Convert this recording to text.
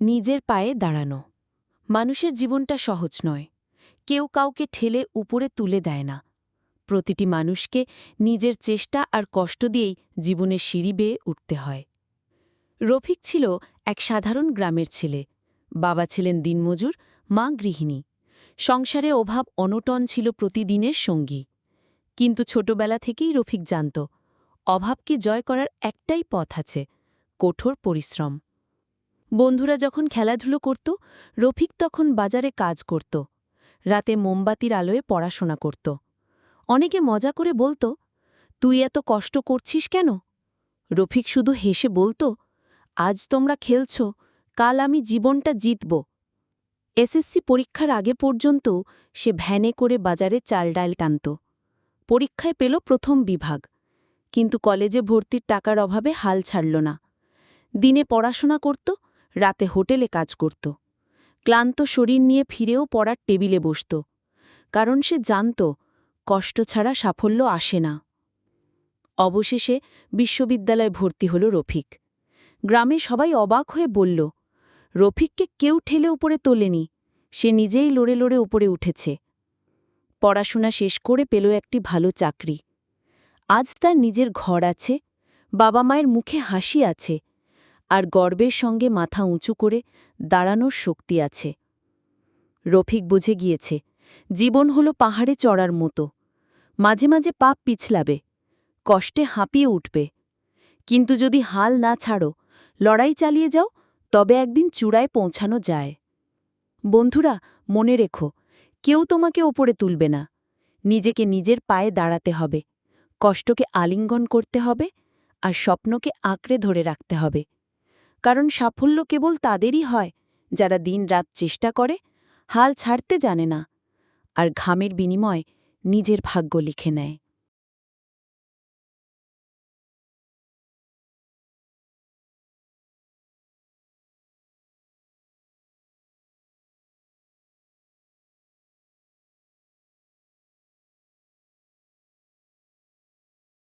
নিজের পায়ে দাঁড়ানো। মানুষের জীবনটা সহজ নয়। কেউ কাউকে ঠেলে উপরে তুলে দেয় না। প্রতিটি মানুষকে নিজের চেষ্টা আর কষ্ট দিয়েই জীবনের সিঁড়ি বেয়ে উঠতে হয়। রফিক ছিল এক সাধারণ গ্রামের ছেলে। বাবা ছিলেন দিনমজুর, মা গৃহিণী। সংসারে অভাব অনটন ছিল প্রতিদিনের সঙ্গী। কিন্তু ছোটবেলা থেকেই রফিক জানত, অভাবকে জয় করার একটাই পথ আছে, কঠোর পরিশ্রম। বন্ধুরা যখন খেলাধুলো করত, রফিক তখন বাজারে কাজ করত। রাতে মোমবাতির আলোয় পড়াশোনা করত। অনেকে মজা করে বলত, তুই এত কষ্ট করছিস কেন? রফিক শুধু হেসে বলত, আজ তোমরা খেলছ, কাল আমি জীবনটা জিতব। এসএসসি পরীক্ষার আগে পর্যন্ত সে ভ্যানে করে বাজারে চাল ডাল টানত। পরীক্ষায় পেল প্রথম বিভাগ, কিন্তু কলেজে ভর্তির টাকার অভাবে হাল ছাড়ল না। দিনে পড়াশোনা করত, রাতে হোটেলে কাজ করত। ক্লান্ত শরীর নিয়ে ফিরেও পড়ার টেবিলে বসত, কারণ সে জানত কষ্ট ছাড়া সাফল্য আসে না। অবশেষে বিশ্ববিদ্যালয়ে ভর্তি হল রফিক। গ্রামে সবাই অবাক হয়ে বলল, রফিককে কেউ ঠেলে উপরে তোলেনি, সে নিজেই লড়ে লড়ে উপরে উঠেছে। পড়াশোনা শেষ করে পেল একটি ভালো চাকরি। আজ তার নিজের ঘর আছে, বাবা মায়ের মুখে হাসি আছে, আর গর্বের সঙ্গে মাথা উঁচু করে দাঁড়ানোর শক্তি আছে। রফিক বুঝে গিয়েছে, জীবন হল পাহাড়ে চড়ার মতো। মাঝে মাঝে পাপ পিছলাবে, কষ্টে হাঁপিয়ে উঠবে, কিন্তু যদি হাল না ছাড়ো, লড়াই চালিয়ে যাও, তবে একদিন চূড়ায় পৌঁছানো যায়। বন্ধুরা, মনে রেখো, কেউ তোমাকে ওপরে তুলবে না। নিজেকে নিজের পায়ে দাঁড়াতে হবে, কষ্টকে আলিঙ্গন করতে হবে, আর স্বপ্নকে আঁকড়ে ধরে রাখতে হবে। কারণ সাফল্য কেবল তাদেরই হয় যারা দিন-রাত চেষ্টা করে, হাল ছাড়তে জানে না, আর ঘামের বিনিময়ে নিজের ভাগ্য লিখে নেয়।